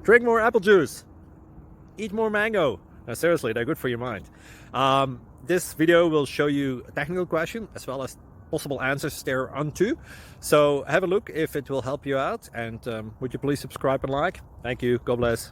Drink more apple juice. Eat more mango. Seriously, they're good for your mind. This video will show you a technical question as well as possible answers thereunto. So have a look if it will help you out, and would you please subscribe and like? Thank you. God bless.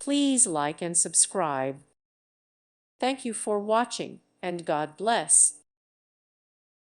Please like and subscribe. Thank you for watching, and God bless.